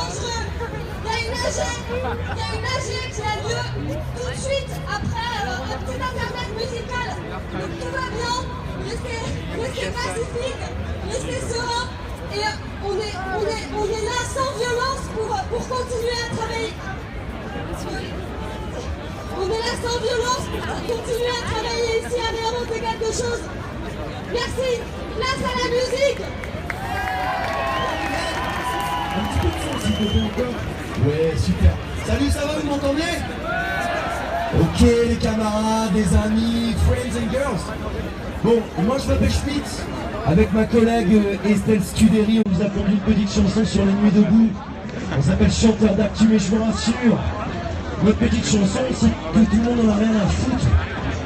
dangereux. Il y a une AG qui a lieu tout de suite après un petit intermède musical. Donc tout va bien, restez pacifique, restez serein. Et on est là sans violence pour continuer à travailler. On est là sans violence pour continuer à travailler ici, à réinventer quelque chose. Merci. Place à la musique. Un petit peu de son, s'il te plaît, encore. Ouais, super. Salut, ça va, vous m'entendez? Ok, les camarades, les amis, friends and girls. Bon, moi je m'appelle Schmitz. Avec ma collègue Estelle Scuderi, on vous a pondu une petite chanson sur les nuits debout. On s'appelle Chanteur d'actu, mais je vous rassure, notre petite chanson, c'est que tout le monde n'en a rien à foutre.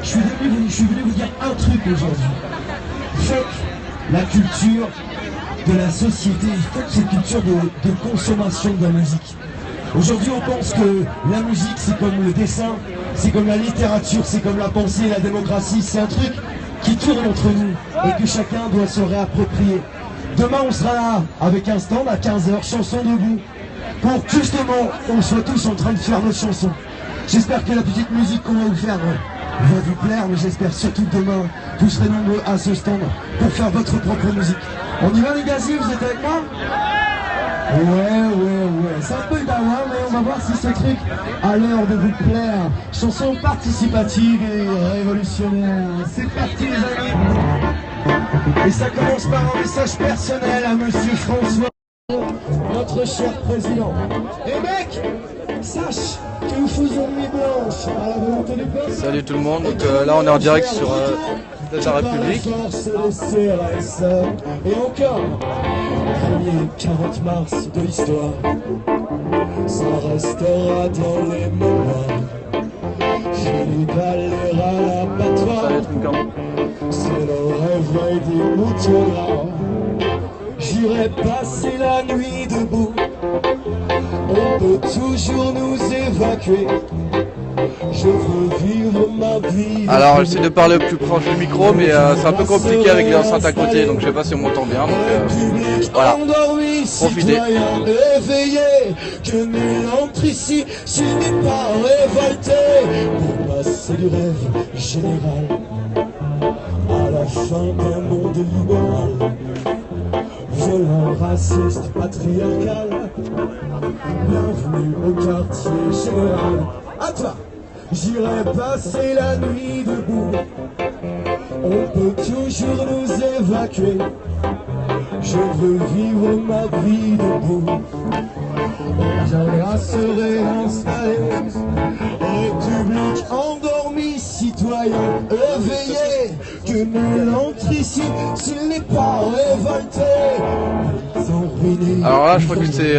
Je suis venu vous dire un truc aujourd'hui. Fuck la culture de la société, fuck cette culture de consommation de la musique. Aujourd'hui, on pense que la musique, c'est comme le dessin, c'est comme la littérature, c'est comme la pensée, la démocratie, c'est un truc qui tourne entre nous et que chacun doit se réapproprier. Demain, on sera là avec un stand à 15h, chanson debout, pour que justement, on soit tous en train de faire nos chansons. J'espère que la petite musique qu'on va vous faire va vous plaire, mais j'espère surtout que demain, vous serez nombreux à ce stand pour faire votre propre musique. On y va les gaziers, vous êtes avec moi? Ouais, c'est un peu le dawa, mais on va voir si ce truc a l'air de vous plaire. Chanson participative et révolutionnaire. C'est parti les amis. Et ça commence par un message personnel à Monsieur François, notre cher président. Et mec, sache que nous faisons nuit blanche à la volonté du peuple. Salut tout le monde, donc là on est en direct sur la République. Et encore, premier 40 mars de l'histoire, ça restera dans les mémoires. Général à l'abattoir, c'est le réveil des moutons gras. J'irai passer la nuit debout, on peut toujours nous évacuer. Je veux vivre ma vie. Alors j'essaie de parler plus proche du micro, mais c'est un peu compliqué avec les enceintes à côté, donc je sais pas si on m'entend bien, donc voilà, profitez. Éveillé, que nul entre ici s'il n'est pas révolté, pour passer du rêve général à la fin d'un monde libéral, violent, raciste, patriarcal. Bienvenue au quartier général. À toi. J'irai passer la nuit debout, on peut toujours nous évacuer. Je veux vivre ma vie debout, on viendra se réinstaller. République endormie, citoyen éveillé, que nul entre ici s'il n'est pas révolté. Alors là je crois que c'est...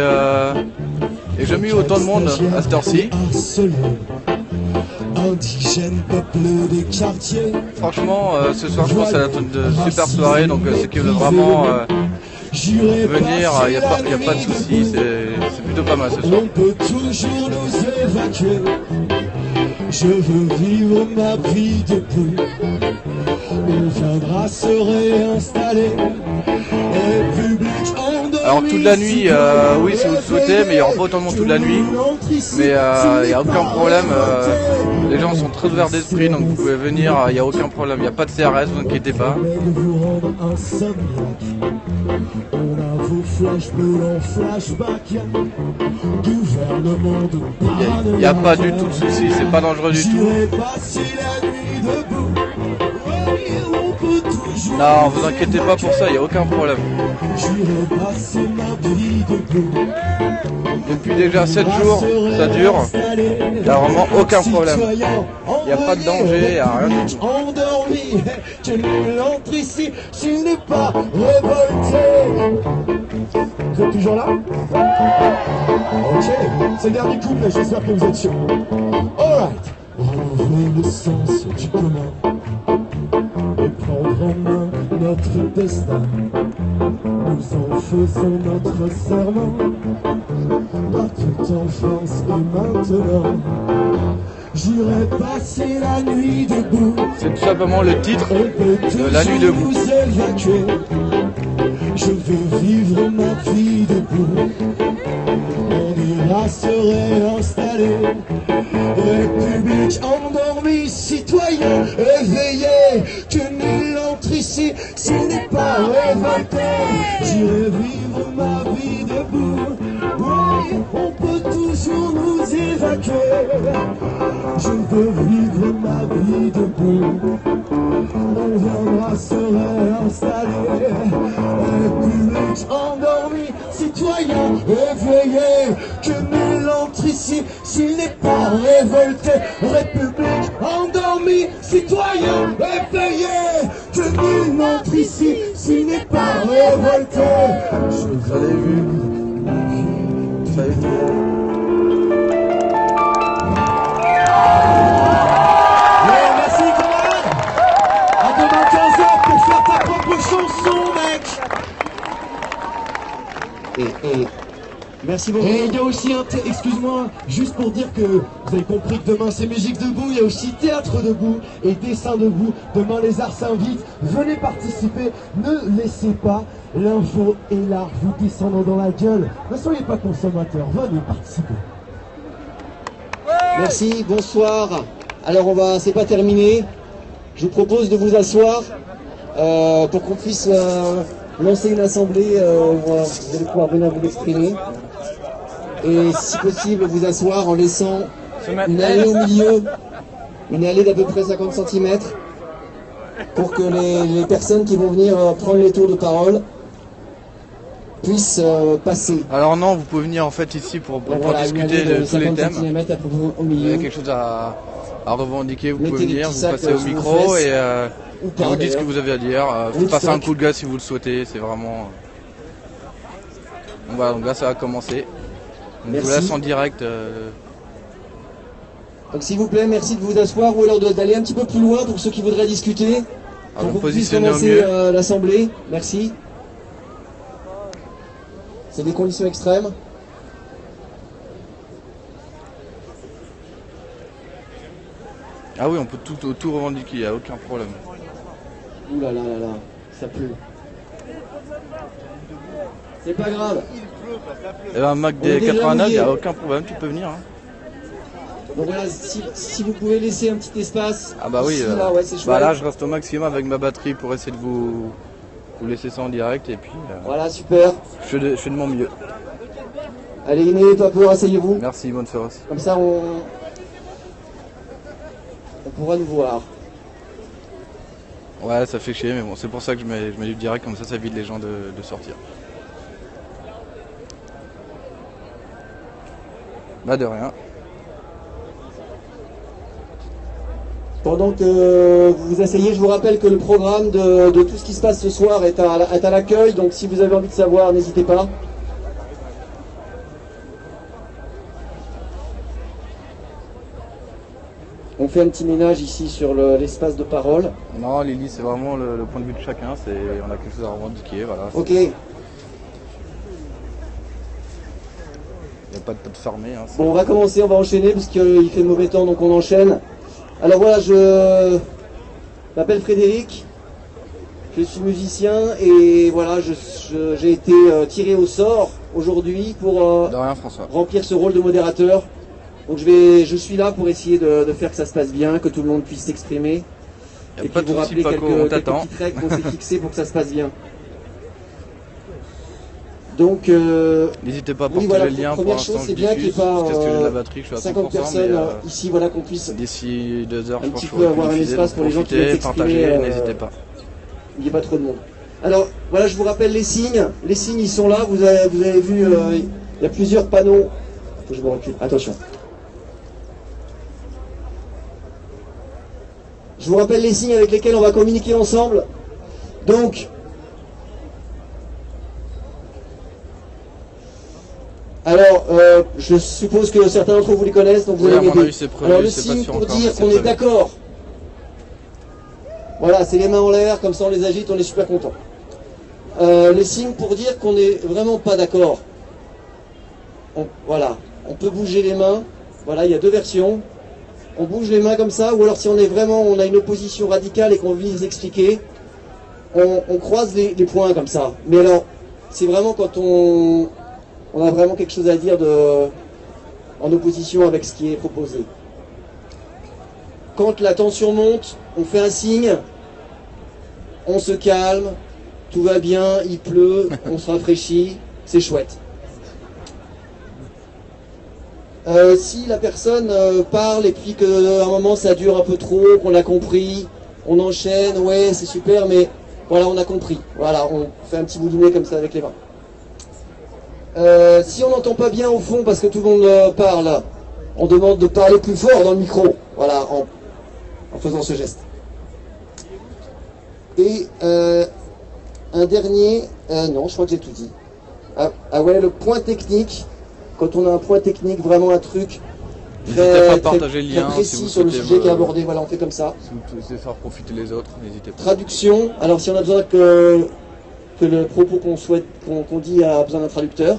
Et j'ai mis autant de monde à cette heure-ci. Indigène, peuple des quartiers. Franchement, ce soir je pense que ça va être une super soirée, donc ceux qui veulent vraiment venir, il n'y a pas de soucis, c'est plutôt pas mal ce soir. On peut toujours nous évacuer. Je veux vivre ma vie debout, on viendra se réinstaller. Alors toute la nuit, oui si vous le souhaitez, mais il n'y aura pas autant de monde toute la nuit. Mais il n'y a aucun problème, les gens sont très ouverts d'esprit, donc vous pouvez venir, il n'y a aucun problème, il n'y a pas de CRS, vous inquiétez pas. Il n'y a pas du tout de soucis, c'est pas dangereux du tout. Non, vous inquiétez pas pour ça, il n'y a aucun problème. Depuis déjà 7 jours, ça dure, il n'y a vraiment aucun problème. Il n'y a pas de danger, il n'y a rien du tout. Vous êtes toujours là? Ok, c'est le dernier couple, j'espère que vous êtes sûrs. Alright, renouveler le sens du commun et prendre en main notre destin. Nous en faisons notre serment, par toute enfance et maintenant. J'irai passer la nuit debout. C'est tout simplement le titre de La Nuit debout. Je veux vivre ma vie debout. viendra se réinstaller. République endormie, citoyen éveillé, que nul entre ici s'il n'est pas révolté. J'irai vivre ma vie debout, oui, on peut toujours nous évacuer. Je veux vivre ma vie debout, on viendra se réinstaller. République endormie, citoyen éveillé, que nul entre ici s'il n'est pas révolté. République endormie, citoyen éveillé, que nul n'entre ici s'il n'est pas révolté. Je veux vivre ma vie. Ça y est. Merci Coman. À demain 15h pour faire ta propre chanson, mec. Merci beaucoup. Et il y a aussi excuse-moi, juste pour dire que vous avez compris que demain c'est musique debout, il y a aussi théâtre debout et dessin debout. Demain les arts s'invitent, venez participer, ne laissez pas l'info et l'art vous descendre dans la gueule. Ne soyez pas consommateurs, venez participer. Merci, bonsoir. Alors c'est pas terminé. Je vous propose de vous asseoir pour qu'on puisse lancer une assemblée. Vous allez pouvoir venir vous exprimer. Et si possible, vous asseoir en laissant une allée au milieu, une allée d'à peu près 50 cm, pour que les personnes qui vont venir prendre les tours de parole puissent passer. Alors non, vous pouvez venir en fait ici pour voilà, discuter de tous les thèmes. Au milieu. Il y a quelque chose à revendiquer, vous Mettez pouvez les venir, petits vous sacs passez au sous vos micro fesses, et ou pas, vous dites ce que d'ailleurs. vous avez à dire. Vous Ou passez un sac. coup de gaz si vous le souhaitez, c'est vraiment... Voilà, donc là ça va commencer. Donc, je vous Merci. laisse en direct. Donc s'il vous plaît, merci de vous asseoir ou alors d'aller un petit peu plus loin pour ceux qui voudraient discuter. Alors, Pour qu'on puisse positionnez au commencer mieux. l'assemblée. Merci. C'est des conditions extrêmes. Ah oui, on peut tout revendiquer, il n'y a aucun problème. Ouh là là là là, ça pue. C'est pas grave. Et ben Mac On est des déjà 89, il n'y a mouillé. aucun problème, tu peux venir. Hein. Donc voilà, si vous pouvez laisser un petit espace. Ah bah oui, ici, là, ouais, c'est chouette. bah là je reste au maximum avec ma batterie pour essayer de vous laisser ça en direct et puis Voilà, super. je fais de mon mieux. Allez, Iné, toi, peu, asseyez-vous. Merci, bonne soirée aussi. Comme ça, on pourra nous voir. Ouais, ça fait chier, mais bon, c'est pour ça que je mets du direct, comme ça évite les gens de sortir. Bah de rien. Pendant que vous vous asseyez, je vous rappelle que le programme de tout ce qui se passe ce soir est à l'accueil, donc si vous avez envie de savoir, n'hésitez pas. On fait un petit ménage ici sur l'espace de parole. Non, Lily, c'est vraiment le point de vue de chacun, on a quelque chose à revendiquer, voilà. Ok, Il n'y a pas de fermé. Hein, bon, on va commencer, on va enchaîner parce qu'il fait mauvais temps, donc on enchaîne. Alors voilà, je m'appelle Frédéric, je suis musicien et voilà, j'ai été tiré au sort aujourd'hui pour de rien, François. remplir ce rôle de modérateur. Donc je suis là pour essayer de faire que ça se passe bien, que tout le monde puisse s'exprimer. Y a Et pas puis de vous soucis, rappeler Paco, on quelques t'attend. petites règles qu'on s'est fixées pour que ça se passe bien. Donc, N'hésitez pas à oui, partager voilà, le lien pour première l'instant, chose, je c'est bien qu'il n'y ait diffuse, pas jusqu'à ce que j'ai la batterie, je suis à 50 100%, personnes mais ici, voilà, qu'on puisse d'ici 2 heures, un je pense petit que peu je avoir un diffuser, espace donc pour les gens qui profitez, veulent s'exprimer, partagez, n'hésitez pas. il n'y ait pas trop de monde. Alors, voilà, je vous rappelle les signes. Les signes, ils sont là. Vous avez vu, il y a plusieurs panneaux. Faut que je me recule. Attention. Je vous rappelle les signes avec lesquels on va communiquer ensemble. Donc, alors, je suppose que certains d'entre vous les connaissent, donc vous Oui, à allez mon m'aider. avis, c'est prévu, Alors, le c'est pas signe sûr pour encore, dire mais c'est qu'on est prévu. d'accord. Voilà, c'est les mains en l'air, comme ça on les agite, on est super content. Le signe pour dire qu'on n'est vraiment pas d'accord. Voilà, on peut bouger les mains. Voilà, il y a deux versions. On bouge les mains comme ça, ou alors si on a une opposition radicale et qu'on veut les expliquer, on croise les poings comme ça. Mais alors, c'est vraiment quand on a vraiment quelque chose à dire en opposition avec ce qui est proposé. Quand la tension monte, on fait un signe, on se calme, tout va bien, il pleut, on se rafraîchit, c'est chouette. Si la personne parle et puis qu'à un moment ça dure un peu trop, qu'on a compris, on enchaîne, ouais c'est super, mais voilà on a compris. Voilà, on fait un petit boulinet comme ça avec les mains. Si on n'entend pas bien au fond parce que tout le monde parle, on demande de parler plus fort dans le micro, voilà, en faisant ce geste. Et un dernier, non je crois que j'ai tout dit. Ah ouais, le point technique. Quand on a un point technique, vraiment un truc très précis sur le sujet qui est abordé, voilà, on fait comme ça. Si vous pouvez faire profiter les autres, n'hésitez pas. Traduction, alors si on a besoin que le propos qu'on souhaite, qu'on dit a besoin d'un traducteur.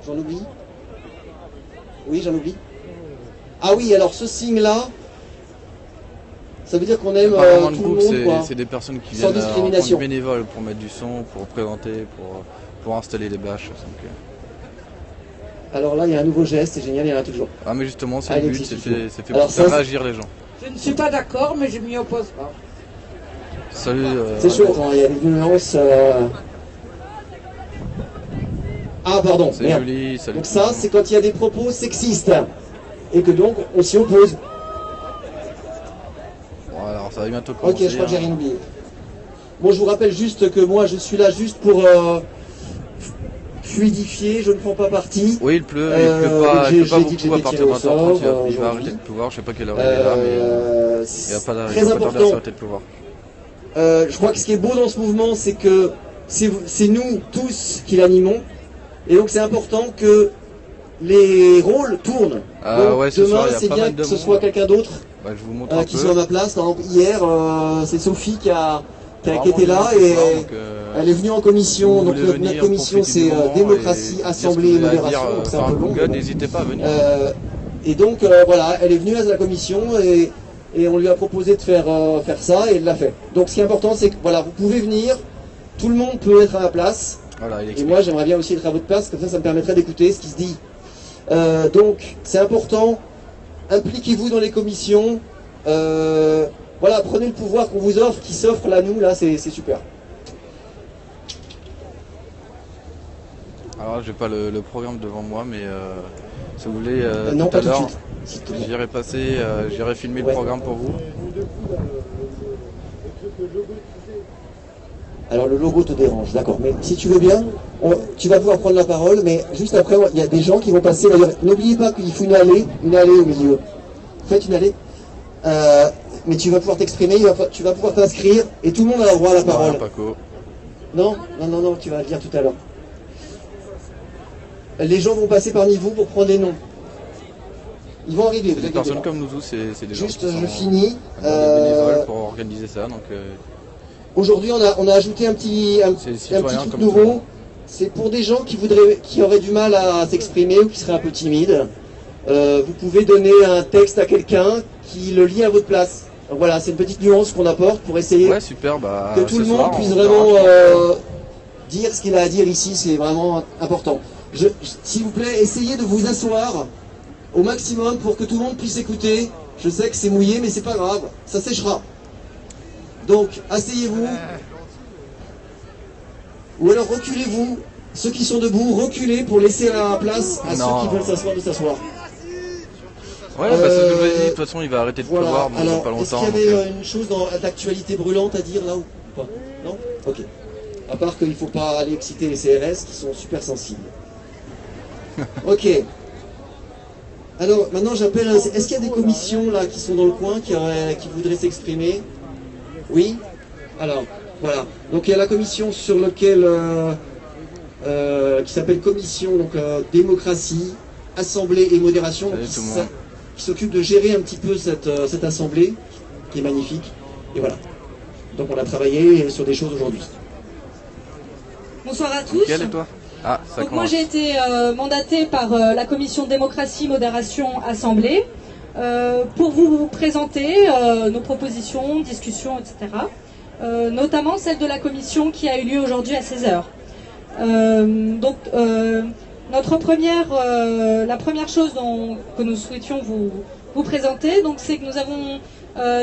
J'en oublie? Oui, j'en oublie. Ah oui, alors ce signe-là, ça veut dire qu'on aime tout le monde, quoi. C'est des personnes qui Sans viennent en tant discrimination. que bénévoles pour mettre du son, pour présenter, pour installer les bâches. Donc, alors là, il y a un nouveau geste, c'est génial, il y en a toujours. ah mais justement, c'est Ah, le but, c'est fait pour faire réagir les gens. Je ne suis pas d'accord, mais je m'y oppose pas. Salut. C'est chaud, il y a des nuances. Ah pardon, C'est merde. joli, salut. Donc ça, c'est quand il y a des propos sexistes. Et que donc, on s'y oppose. Bon, alors ça va bientôt Ok, commencer. je crois que j'ai rien oublié. Bon, je vous rappelle juste que moi, je suis là juste pour fluidifier, je ne prends pas parti. Oui, il pleut pas j'ai beaucoup dit que à j'étais partir tiré de au sort, 20h30, il va aujourd'hui. arrêter de pleuvoir, je sais pas quelle heure il est là, mais il va pas très tarder à important. s'arrêter de pleuvoir. Je crois que ce qui est beau dans ce mouvement, c'est que c'est nous tous qui l'animons. Et donc c'est important que les rôles tournent. Ah donc, ouais, ce demain, soir, il y a c'est pas bien mal de que ce monde. soit quelqu'un d'autre Bah, je vous montre un qui peu. soit à ma place. Par exemple, hier, c'est Sophie qui Vraiment, était là ce et soir, donc, elle est venue en commission. vous Donc voulez notre venir, commission, profiter du c'est moment démocratie, et dire ce assemblée que et vous avez à modération. dire, Donc c'est par un peu un long. coup de gueule, n'hésitez pas à venir. Et donc voilà, elle est venue à la commission et on lui a proposé de faire ça et elle l'a fait. Donc ce qui est important, c'est que voilà, vous pouvez venir, tout le monde peut être à ma place. Voilà, il Et explique. moi, j'aimerais bien aussi être à votre place, comme ça me permettrait d'écouter ce qui se dit. Donc, c'est important. Impliquez-vous dans les commissions. Voilà, prenez le pouvoir qu'on vous offre, qui s'offre là, nous, là, c'est super. Alors, j'ai pas le programme devant moi, mais si vous voulez, Non, tout pas à tout de l'heure, suite. s'il te plaît. j'irai filmer Ouais. le programme pour vous. Alors, le logo te dérange, d'accord. Mais si tu veux bien, tu vas pouvoir prendre la parole, mais juste après, il y a des gens qui vont passer. N'oubliez pas qu'il faut une allée au milieu. Faites une allée. Mais tu vas pouvoir t'exprimer, tu vas pouvoir t'inscrire, et tout le monde a le droit à la parole. Voilà, Paco. Non, tu vas le dire tout à l'heure. Les gens vont passer parmi vous pour prendre les noms. Ils vont arriver, C'est vous des inquiétez personnes pas. comme nous, c'est des gens Juste, qui sont je finis. des bénévoles pour organiser ça, donc Aujourd'hui, on a ajouté un petit citoyens truc comme nouveau. tout le monde. C'est pour des gens qui auraient du mal à s'exprimer ou qui seraient un peu timides. Vous pouvez donner un texte à quelqu'un qui le lit à votre place. Donc voilà, c'est une petite nuance qu'on apporte pour essayer ouais, super, bah, que tout ce le monde soir, puisse on vraiment verra. dire ce qu'il a à dire ici, c'est vraiment important. S'il vous plaît, essayez de vous asseoir au maximum pour que tout le monde puisse écouter. Je sais que c'est mouillé, mais c'est pas grave, ça séchera. Donc, asseyez-vous. Ou alors reculez-vous. Ceux qui sont debout, reculez pour laisser la place à Non. ceux qui veulent s'asseoir de s'asseir. Ouais, bah, c'est ce que je vous ai dit, de toute façon, il va arrêter de Voilà. pleuvoir dans Alors, pas est-ce longtemps. qu'il y donc, avait une chose d'actualité brûlante à dire là ou pas? Non? Ok. À part qu'il ne faut pas aller exciter les CRS qui sont super sensibles. Ok. Alors, maintenant j'appelle... Est-ce qu'il y a des commissions là qui sont dans le coin qui voudraient s'exprimer? Oui? Alors, voilà. Donc il y a la commission sur laquelle... qui s'appelle commission donc, démocratie, assemblée et modération, Salut donc, tout le monde. qui s'occupe de gérer un petit peu cette assemblée, qui est magnifique. Et voilà. Donc on a travaillé sur des choses aujourd'hui. Bonsoir à tous. Quel est toi? Ah, ça Donc moi commence. j'ai été mandatée par la commission démocratie, modération, assemblée pour vous présenter nos propositions, discussions, etc. Notamment celle de la commission qui a eu lieu aujourd'hui à 16h. Donc La première chose que nous souhaitions vous présenter, donc, c'est que nous avons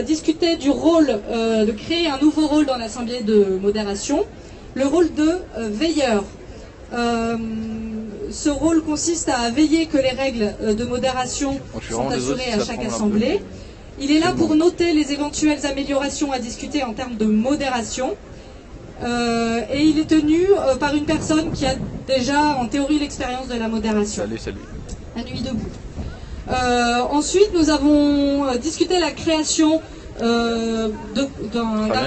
discuté du rôle, de créer un nouveau rôle dans l'Assemblée de modération, le rôle de veilleur. Ce rôle consiste à veiller que les règles de modération sont assurées à chaque assemblée. Il est là pour noter les éventuelles améliorations à discuter en termes de modération. Et il est tenu par une personne qui a déjà en théorie l'expérience de la modération. Salut. À Nuit debout. Ensuite, nous avons discuté la création d'un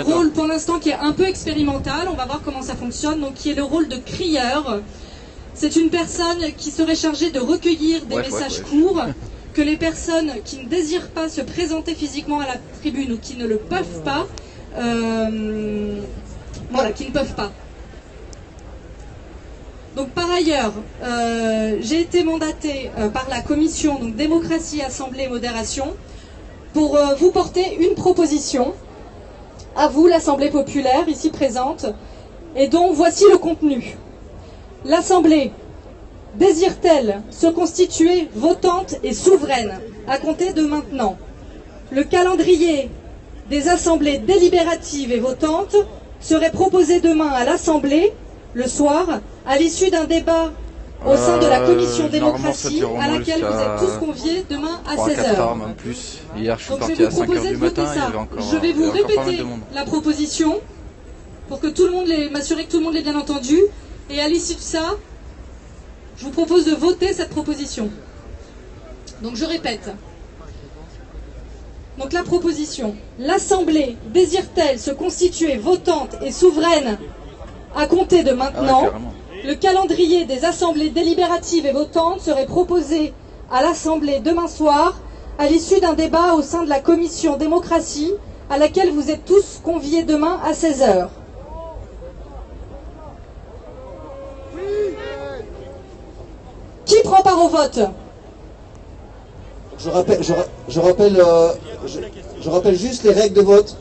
rôle pour l'instant qui est un peu expérimental. On va voir comment ça fonctionne. Donc, qui est le rôle de crieur. C'est une personne qui serait chargée de recueillir des messages courts que les personnes qui ne désirent pas se présenter physiquement à la tribune ou qui ne le peuvent pas, qui ne peuvent pas. Donc par ailleurs, j'ai été mandatée par la commission donc démocratie, assemblée et modération pour vous porter une proposition à vous, l'Assemblée populaire ici présente, et dont voici le contenu. L'Assemblée désire-t-elle se constituer votante et souveraine à compter de maintenant? Le calendrier des assemblées délibératives et votantes serait proposé demain à l'Assemblée, le soir, à l'issue d'un débat au sein de la commission démocratie, à laquelle vous êtes tous conviés demain à 16h. Même plus. Hier, je suis Donc, parti à 5h du matin, il y avait encore je vais vous répéter de monde. la proposition pour que tout le monde m'assurer que tout le monde l'ait bien entendu. Et à l'issue de ça, je vous propose de voter cette proposition. Donc je répète. Donc la proposition. L'Assemblée désire-t-elle se constituer votante et souveraine à compter de maintenant? Le calendrier des assemblées délibératives et votantes serait proposé à l'Assemblée demain soir, à l'issue d'un débat au sein de la commission démocratie, à laquelle vous êtes tous conviés demain à 16h. Qui prend part au vote? Je rappelle juste les règles de vote.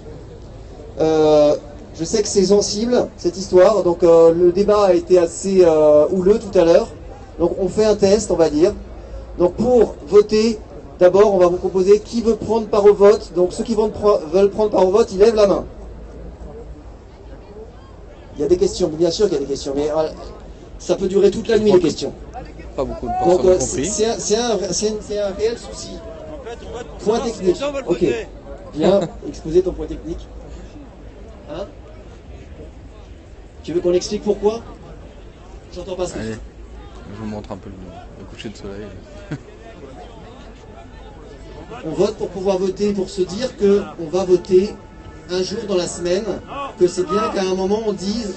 Je sais que c'est sensible, cette histoire, donc le débat a été assez houleux tout à l'heure. Donc on fait un test, on va dire. Donc pour voter, d'abord on va vous proposer qui veut prendre part au vote. Donc ceux qui veulent prendre part au vote, ils lèvent la main. Il y a des questions, bien sûr qu'il y a des questions, mais ça peut durer toute la nuit les questions. Pas beaucoup de personnes Donc compris. c'est un réel souci. Point technique. Ok. Bien, exposer ton point technique. Hein? Tu veux qu'on explique pourquoi? J'entends pas ce que tu dis. Allez, je vous montre un peu le coucher de soleil. On vote pour pouvoir voter, pour se dire qu'on va voter un jour dans la semaine, que c'est bien qu'à un moment on dise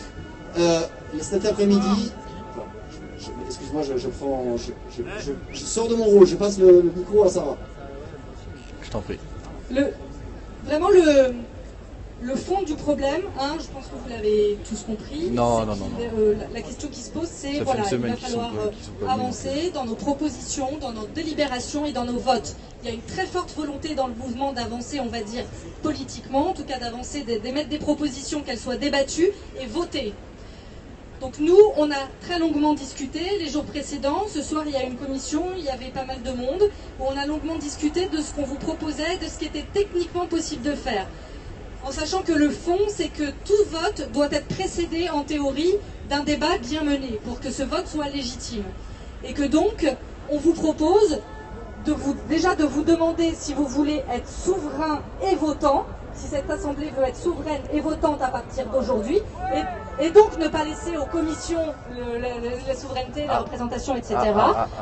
cet après-midi. Excuse-moi, je sors de mon rôle, je passe le micro à Sarah. Je t'en prie. Vraiment le fond du problème, je pense que vous l'avez tous compris. Non. La question qui se pose, c'est il va falloir avancer dans nos propositions, dans nos délibérations et dans nos votes. Il y a une très forte volonté dans le mouvement d'avancer, on va dire, politiquement, en tout cas d'avancer, d'émettre des propositions, qu'elles soient débattues et votées. Donc nous, on a très longuement discuté les jours précédents. Ce soir, il y a une commission, il y avait pas mal de monde, où on a longuement discuté de ce qu'on vous proposait, de ce qui était techniquement possible de faire. En sachant que le fond, c'est que tout vote doit être précédé, en théorie, d'un débat bien mené, pour que ce vote soit légitime. Et que donc, on vous propose déjà de vous demander si vous voulez être souverain et votant, si cette assemblée veut être souveraine et votante à partir d'aujourd'hui, et donc ne pas laisser aux commissions la souveraineté, la représentation, etc.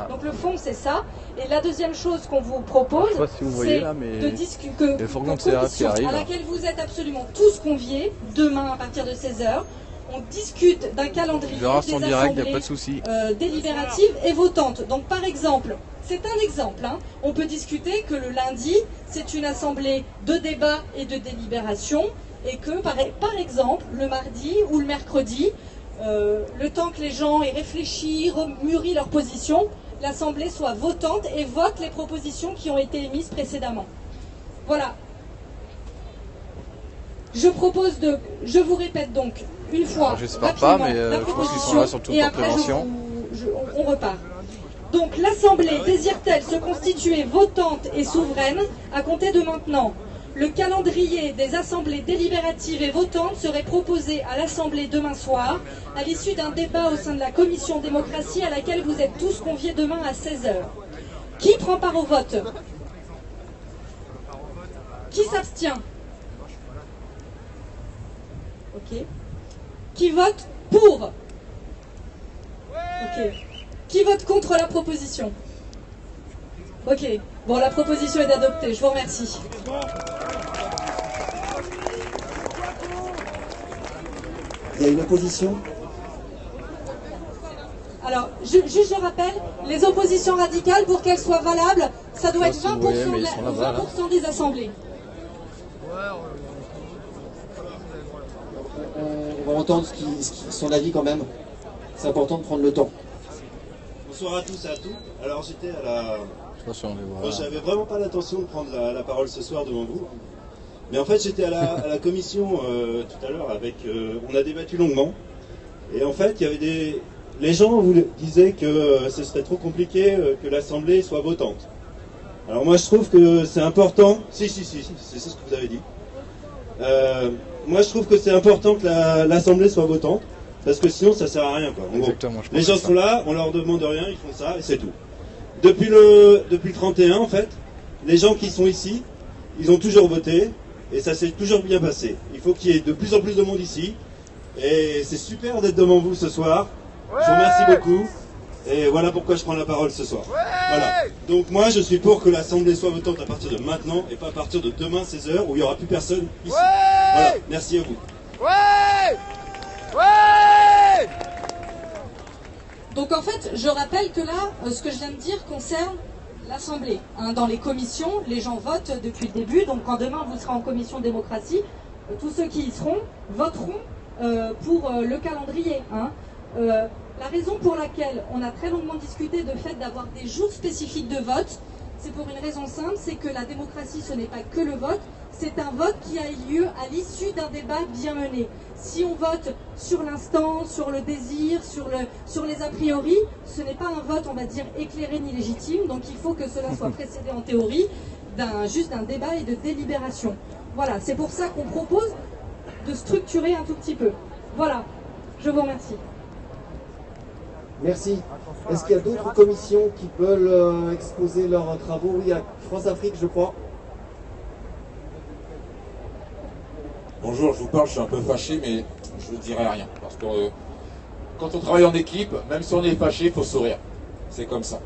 Donc le fond, c'est ça. Et la deuxième chose qu'on vous propose, c'est de discuter à laquelle vous êtes absolument tous conviés, demain à partir de 16h. On discute d'un calendrier des assemblées délibératives et votantes. Donc par exemple, c'est un exemple, on peut discuter que le lundi, c'est une assemblée de débat et de délibération, et que par exemple, le mardi ou le mercredi, le temps que les gens aient réfléchi, mûri leur position, l'assemblée soit votante et vote les propositions qui ont été émises précédemment. Voilà. Je vous répète donc une fois, J'espère pas, mais la je pense qu'ils sont là surtout et pour après prévention. on repart. Donc l'Assemblée désire-t-elle se constituer votante et souveraine à compter de maintenant? Le calendrier des assemblées délibératives et votantes serait proposé à l'Assemblée demain soir, à l'issue d'un débat au sein de la commission démocratie à laquelle vous êtes tous conviés demain à 16h. Qui prend part au vote? Qui s'abstient? Ok. Qui vote pour? Ok. Qui vote contre la proposition? Ok. Bon, la proposition est adoptée. Je vous remercie. Il y a une opposition? Alors, juste je rappelle, les oppositions radicales, pour qu'elles soient valables, ça doit être 20% des assemblées. On va entendre son avis quand même. C'est important de prendre le temps. Bonsoir à tous et à toutes. Alors j'étais à la... Attention, Moi j'avais vraiment pas l'intention de prendre la parole ce soir devant vous. Mais en fait j'étais à la commission tout à l'heure avec... on a débattu longuement. Et en fait il y avait les gens disaient que ce serait trop compliqué que l'Assemblée soit votante. Alors moi je trouve que c'est important... Si, c'est ce que vous avez dit. Moi je trouve que c'est important que l'Assemblée soit votante. Parce que sinon ça sert à rien quoi. En gros, les gens sont là, on leur demande rien, ils font ça et c'est tout. Depuis le 31 en fait, les gens qui sont ici, ils ont toujours voté et ça s'est toujours bien passé. Il faut qu'il y ait de plus en plus de monde ici et c'est super d'être devant vous ce soir. Je vous remercie beaucoup et voilà pourquoi je prends la parole ce soir. Voilà. Donc moi je suis pour que l'Assemblée soit votante à partir de maintenant et pas à partir de demain 16h où il n'y aura plus personne ici. Voilà, merci à vous. Donc en fait, je rappelle que là, ce que je viens de dire concerne l'Assemblée. Dans les commissions, les gens votent depuis le début. Donc quand demain vous serez en commission démocratie, tous ceux qui y seront voteront pour le calendrier. La raison pour laquelle on a très longuement discuté de fait d'avoir des jours spécifiques de vote, c'est pour une raison simple, c'est que la démocratie ce n'est pas que le vote, c'est un vote qui a eu lieu à l'issue d'un débat bien mené. Si on vote sur l'instant, sur le désir, sur les a priori, ce n'est pas un vote, on va dire, éclairé ni légitime, donc il faut que cela soit précédé en théorie juste d'un débat et de délibération. Voilà, c'est pour ça qu'on propose de structurer un tout petit peu. Voilà, je vous remercie. Merci. Est-ce qu'il y a d'autres commissions qui veulent exposer leurs travaux? Oui, à France-Afrique, je crois. Bonjour, je vous parle, je suis un peu fâché, mais je ne dirai rien. Parce que quand on travaille en équipe, même si on est fâché, il faut sourire. C'est comme ça.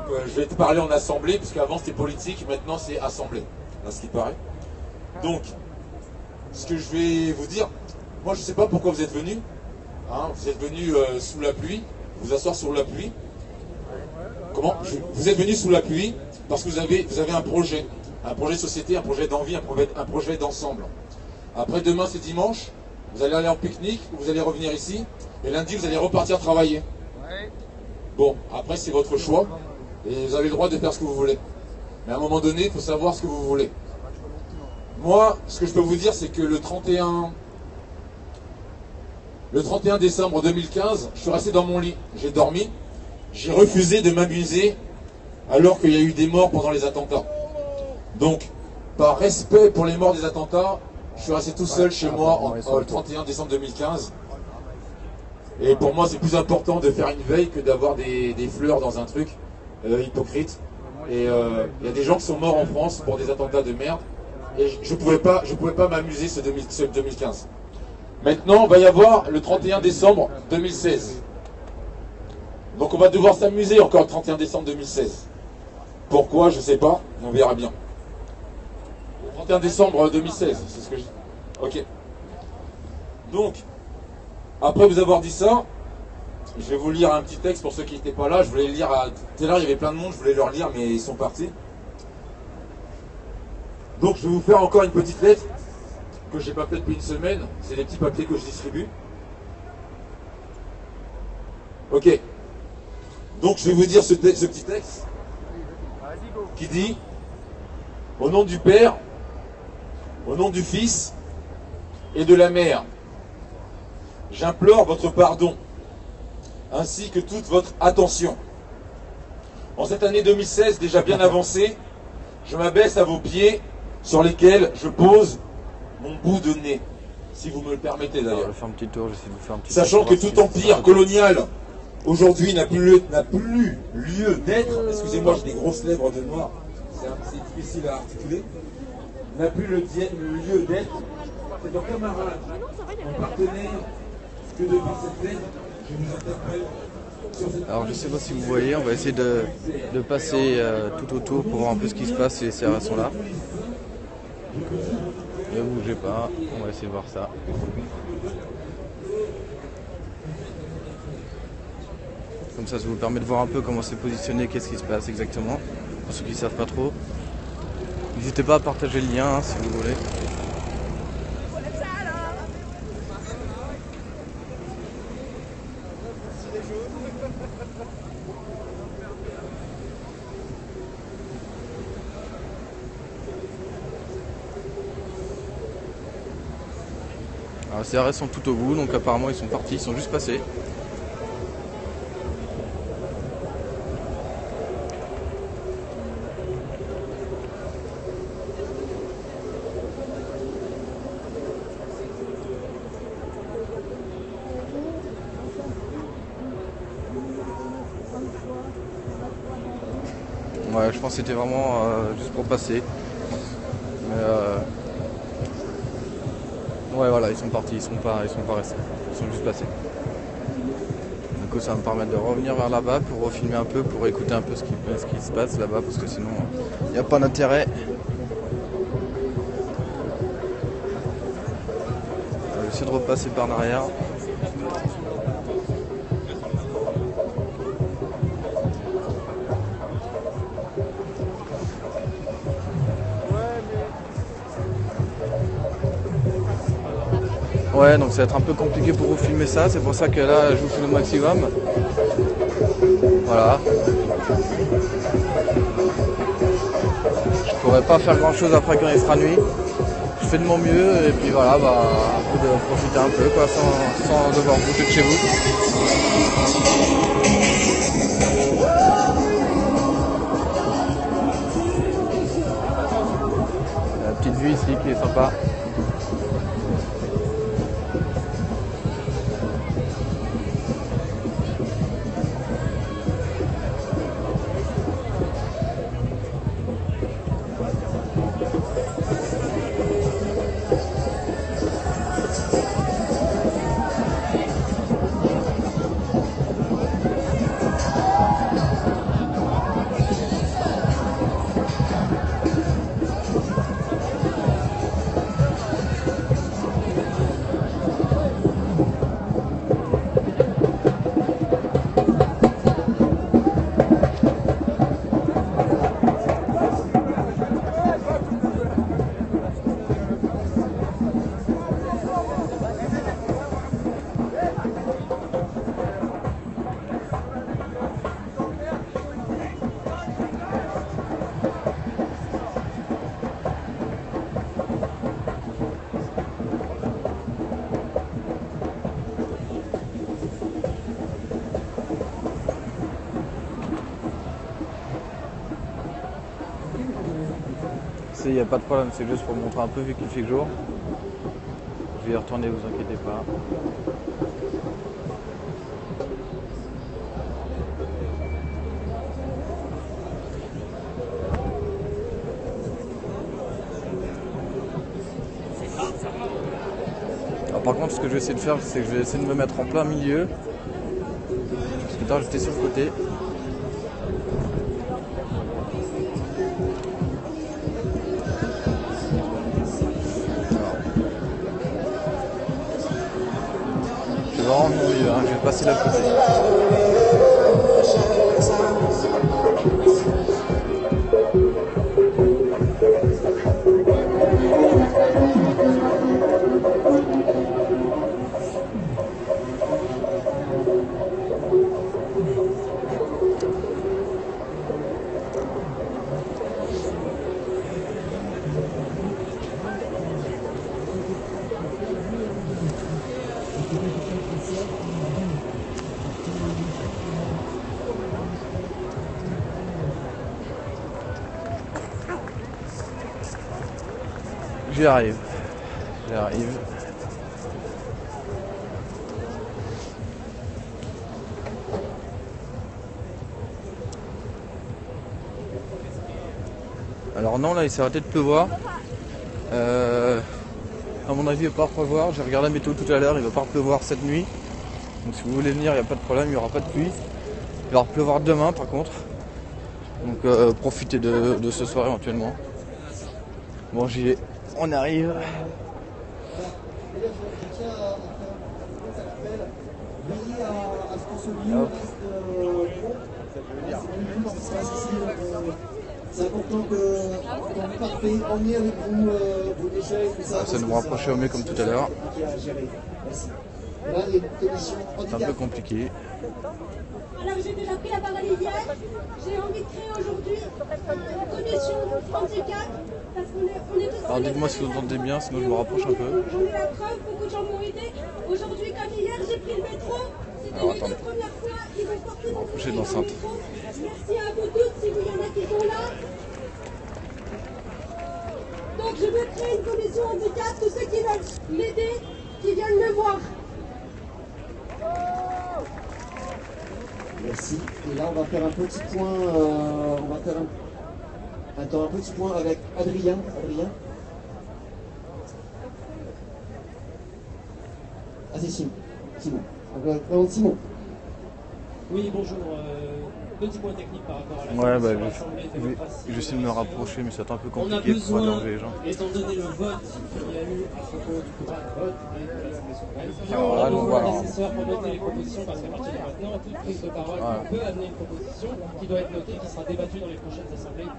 Donc, je vais te parler en assemblée, parce qu'avant c'était politique, maintenant c'est assemblée, à ce qui paraît. Donc, ce que je vais vous dire, moi je ne sais pas pourquoi vous êtes venus. Vous êtes venus sous la pluie, vous asseoir sous la pluie. Comment? Vous êtes venus sous la pluie parce que vous avez un projet de société, un projet d'envie, un projet d'ensemble. Après demain c'est dimanche, vous allez aller en pique-nique, vous allez revenir ici, et lundi vous allez repartir travailler. Bon, après c'est votre choix, et vous avez le droit de faire ce que vous voulez. Mais à un moment donné, il faut savoir ce que vous voulez. Moi, ce que je peux vous dire, c'est que le 31 décembre 2015, je suis resté dans mon lit, j'ai dormi, j'ai refusé de m'amuser alors qu'il y a eu des morts pendant les attentats. Donc, par respect pour les morts des attentats, je suis resté tout seul chez moi le 31 décembre 2015. Et pour moi, c'est plus important de faire une veille que d'avoir des fleurs dans un truc hypocrite. Et il y a des gens qui sont morts en France pour des attentats de merde. Et je pouvais pas m'amuser ce 2015. Maintenant, va y avoir le 31 décembre 2016. Donc on va devoir s'amuser encore le 31 décembre 2016. Pourquoi, je ne sais pas, on verra bien. Le 31 décembre 2016, c'est ce que je dis. Ok. Donc, après vous avoir dit ça, je vais vous lire un petit texte pour ceux qui n'étaient pas là. Je voulais le lire tout à l'heure, il y avait plein de monde, je voulais leur lire, mais ils sont partis. Donc je vais vous faire encore une petite lettre que j'ai pas fait depuis une semaine. C'est des petits papiers que je distribue. Ok. Donc je vais vous dire ce petit texte qui dit: au nom du Père, au nom du Fils et de la Mère, j'implore votre pardon. ainsi que toute votre attention. En cette année 2016, déjà bien avancée, je m'abaisse à vos pieds sur lesquels je pose mon bout de nez, si vous me le permettez d'ailleurs. Je vais faire un petit tour, j'essaie de vous faire un petit Sachant tour, que tout empire colonial aujourd'hui n'a plus lieu d'être, excusez-moi, j'ai des grosses lèvres de noir, c'est difficile à articuler, n'a plus le lieu d'être. C'est nos camarades, nos partenaires, que devant cette scène, je vous interpelle sur cette... Alors je sais pas si vous voyez, on va essayer de passer tout autour pour voir un peu ce qui se passe si les CRS sont là. Ne bougez pas, on va essayer de voir ça. Comme ça vous permet de voir un peu comment c'est positionné, qu'est-ce qui se passe exactement. Pour ceux qui ne savent pas trop. N'hésitez pas à partager le lien hein, si vous voulez. Alors, les CRS sont tout au bout, donc apparemment ils sont partis, ils sont juste passés. Ouais, je pense que c'était vraiment juste pour passer. Mais ouais, voilà, ils sont partis, ils sont pas restés, ils sont juste passés. Du coup, ça va me permettre de revenir vers là-bas pour refilmer un peu, pour écouter un peu ce qui se passe là-bas, parce que sinon, il n'y a pas d'intérêt. Je vais essayer de repasser par l'arrière. Ouais, donc ça va être un peu compliqué pour vous filmer ça, c'est pour ça que là je vous filme au maximum. Voilà. Je pourrais pas faire grand chose après quand il sera nuit. Je fais de mon mieux et puis voilà, bah, un peu de profiter un peu quoi, sans devoir bouger de chez vous. La petite vue ici qui est sympa. Il n'y a pas de problème, c'est juste pour montrer un peu vu qu'il fait jour. Je vais y retourner, vous inquiétez pas. Alors, par contre, ce que je vais essayer de faire, c'est que je vais essayer de me mettre en plein milieu. Parce que là, j'étais sur le côté. Vraiment mon mieux, hein. Je vais passer la côté. J'y arrive. J'y arrive. Alors non, là il s'est arrêté de pleuvoir. À mon avis il va pas pleuvoir. J'ai regardé la météo tout à l'heure, il va pas pleuvoir cette nuit. Donc si vous voulez venir, il n'y a pas de problème, il n'y aura pas de pluie. Il va pleuvoir demain par contre. Donc profitez de ce soir éventuellement. Bon, j'y vais, on arrive. C'est important que quand vous partez, emmenez avec vous vos déchets et tout ça. Ça nous rapprocher au mieux comme tout à l'heure. C'est un peu compliqué. Alors j'ai déjà pris la parole hier, j'ai envie de créer aujourd'hui une commission handicap parce qu'on est tous... Alors dites-moi si vous entendez bien, sinon je me rapproche un peu. J'en ai la preuve, beaucoup de gens m'ont aidé. Aujourd'hui comme hier, j'ai pris le métro. C'était les deux premières fois qu'ils vont porter mon Rapprochez de l'enceinte. Merci à vous tous si vous y en a qui sont là. Donc je veux créer une commission handicap, tous ceux qui veulent m'aider, qui viennent me voir. Merci. Et là, on va faire un petit point. On va faire un petit point avec Adrien. Ah, c'est Simon. On va prendre Simon. Oui, bonjour. Petit point technique par rapport à la Ouais, bah, l'Assemblée démocratie. j'essaie de me rapprocher, mais c'est un peu On a compliqué pour besoin, déranger les gens. étant donné le vote qu'il y a eu à propos du droit de vote et de l'Assemblée souveraine, Alors on là, a donc besoin voilà. nécessaire pour noter les propositions, parce qu'à partir de maintenant, toute prise de parole peut amener une proposition qui doit être notée, qui sera débattue dans les prochaines assemblées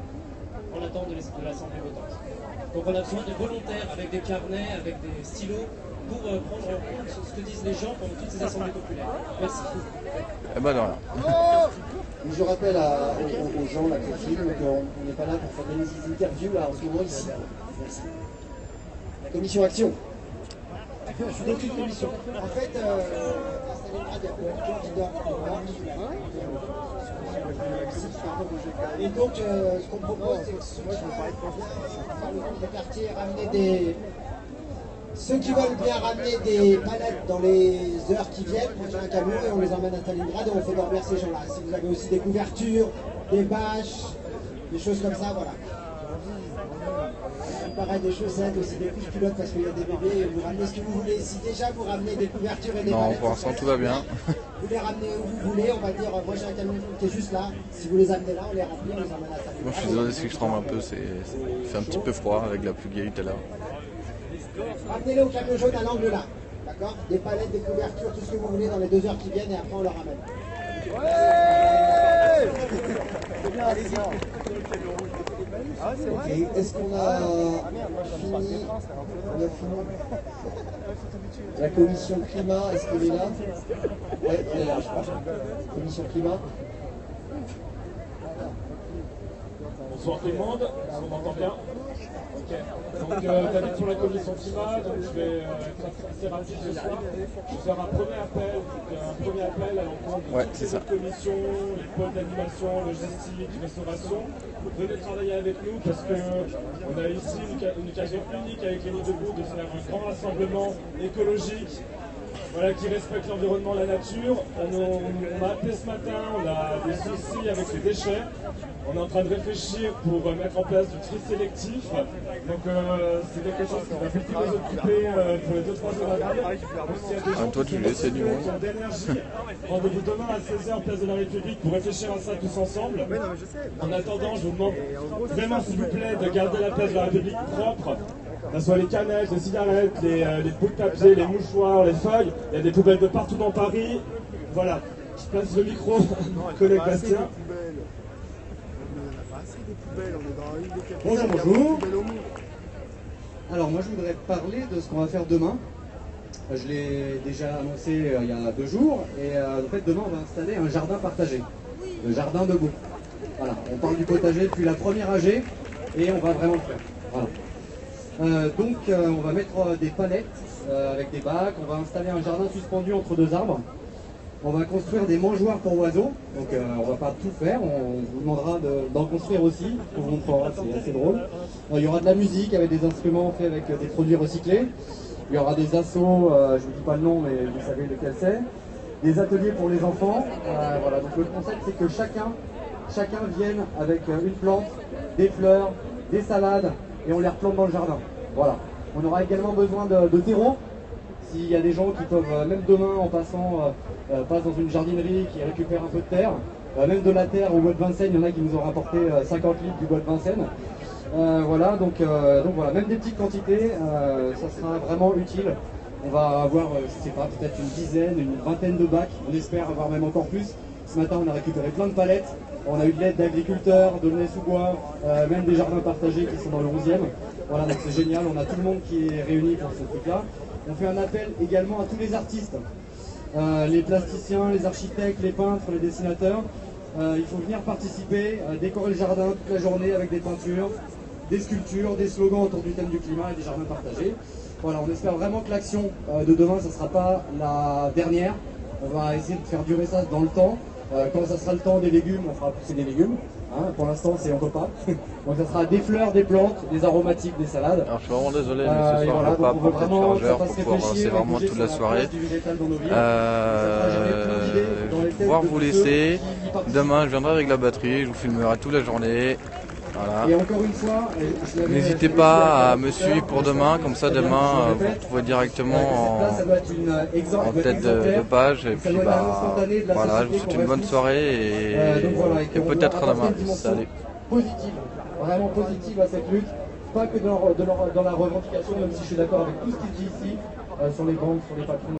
en attente de l'Assemblée votante. Donc on a besoin de volontaires avec des carnets, avec des stylos, pour prendre en compte ce que disent les gens pendant toutes ces assemblées populaires. Merci. Eh ben non. Je rappelle aux gens là qui filment qu'on n'est pas là pour faire des interviews là en ce moment ici. Merci. La commission action. Je suis donc une commission. En fait, à Stalingrad, il y a beaucoup qui dorment. Et donc, ce qu'on propose, c'est que moi je veux parler de le quartier, ramener des. Ceux qui veulent bien ramener des palettes dans les heures qui viennent, moi j'ai un camion et on les emmène à Stalingrad et on fait dormir ces gens-là. Si vous avez aussi des couvertures, des bâches, des choses comme ça, voilà. Pareil, des chaussettes, aussi des couches culottes parce qu'il y a des bébés et vous ramenez ce que vous voulez. Si déjà vous ramenez des couvertures et des Non, palettes, pour l'instant tout va bien. vous les ramenez où vous voulez, on va dire, moi j'ai un camion qui est juste là. Si vous les amenez là, on les remplit, on les emmène à Stalingrad. Moi je suis désolé si je tremble un peu, il fait un petit peu froid avec la pluie qu'il y a eu tout à l'heure. Ramenez-les au camion jaune à l'angle là, d'accord? Des palettes, des couvertures, tout ce que vous voulez dans les 2 heures qui viennent et après on leur ramène. Ok, est-ce qu'on a fini? La commission climat, est-ce qu'elle est là? Oui, elle est là, je crois. Commission climat. Bonsoir tout le monde, on m'entend bien? Ok. Donc David sur la commission climat, donc je vais être assez rapide ce soir. Je vais faire un premier appel à l'encontre de toutes les autres commissions, les pôles d'animation, logistique, restauration. Venez travailler avec nous parce qu'on a ici une occasion unique avec les Nuits debout de faire un grand rassemblement écologique. Voilà, qui respecte l'environnement, la nature. On m'a appelé ce matin, on a des soucis avec les déchets. On est en train de réfléchir pour mettre en place du tri sélectif. Donc c'est quelque chose qui va beaucoup nous occuper pour les 2-3 jours à venir. Donc s'il y a des gens qui ont d'énergie, rendez-vous demain à 16h, place de la République, pour réfléchir à ça tous ensemble. En attendant, je vous demande vraiment s'il vous plaît de garder la place de la République propre. Que ce soit les canettes, les cigarettes, les bouts de papier, les mouchoirs, les feuilles. Il y a des poubelles de partout dans Paris. Voilà, je passe le micro à collègue Bastien. Bonjour, bonjour. Alors moi je voudrais parler de ce qu'on va faire demain. Je l'ai déjà annoncé il y a 2 jours. Et en fait demain on va installer un jardin partagé. Le jardin debout. Voilà, on parle du potager depuis la première AG et on va vraiment le faire. Voilà. Donc on va mettre des palettes avec des bacs, on va installer un jardin suspendu entre 2 arbres On va construire des mangeoires pour oiseaux, donc on va pas tout faire, on vous demandera d'en construire aussi, on vous montrera, c'est assez drôle. Il y aura de la musique avec des instruments faits avec des produits recyclés. Il y aura des assos, je ne vous dis pas le nom mais vous savez lequel c'est. Des ateliers pour les enfants, voilà. Donc le concept c'est que chacun vienne avec une plante, des fleurs, des salades et on les replante dans le jardin. Voilà. On aura également besoin de terreau. S'il y a des gens qui peuvent, même demain en passant, passent dans une jardinerie qui récupère un peu de terre, même de la terre au bois de Vincennes, il y en a qui nous ont rapporté 50 litres du bois de Vincennes. Voilà, donc voilà, même des petites quantités, ça sera vraiment utile. On va avoir, je sais pas, peut-être une dizaine, une vingtaine de bacs, on espère avoir même encore plus. Ce matin, on a récupéré plein de palettes, on a eu de l'aide d'agriculteurs, de Nez-sous-Bois, même des jardins partagés qui sont dans le 11e. Voilà, donc c'est génial, on a tout le monde qui est réuni pour ce truc-là. On fait un appel également à tous les artistes, les plasticiens, les architectes, les peintres, les dessinateurs. Il faut venir participer, décorer le jardin toute la journée avec des peintures, des sculptures, des slogans autour du thème du climat et des jardins partagés. Voilà, on espère vraiment que l'action de demain, ça ne sera pas la dernière. On va essayer de faire durer ça dans le temps. Quand ça sera le temps des légumes, on fera pousser des légumes. Hein, pour l'instant, on ne peut pas. Donc ça sera des fleurs, des plantes, des aromatiques, des salades. Alors je suis vraiment désolé, mais ce soir voilà, je ne vais pas on veut apporter de vraiment chargeur que ça pour fasse pouvoir réfléchir avancer et vraiment bouger toute sur la soirée. place du végétal dans nos villes. Ça fera générer plein d'idées dans les Je vais têtes pouvoir de vous tous laisser. ceux qui participent. Demain, je viendrai avec la batterie, je vous filmerai toute la journée. Voilà. Et encore une fois, N'hésitez pas à me suivre pour demain, comme ça demain vous retrouvez directement en tête de page. Et puis bah, voilà, je vous souhaite une bonne soirée et peut-être demain. Salut. Positive, vraiment positive à cette lutte, pas que dans la revendication, même si je suis d'accord avec tout ce qui se dit ici, sur les banques, sur les patrons.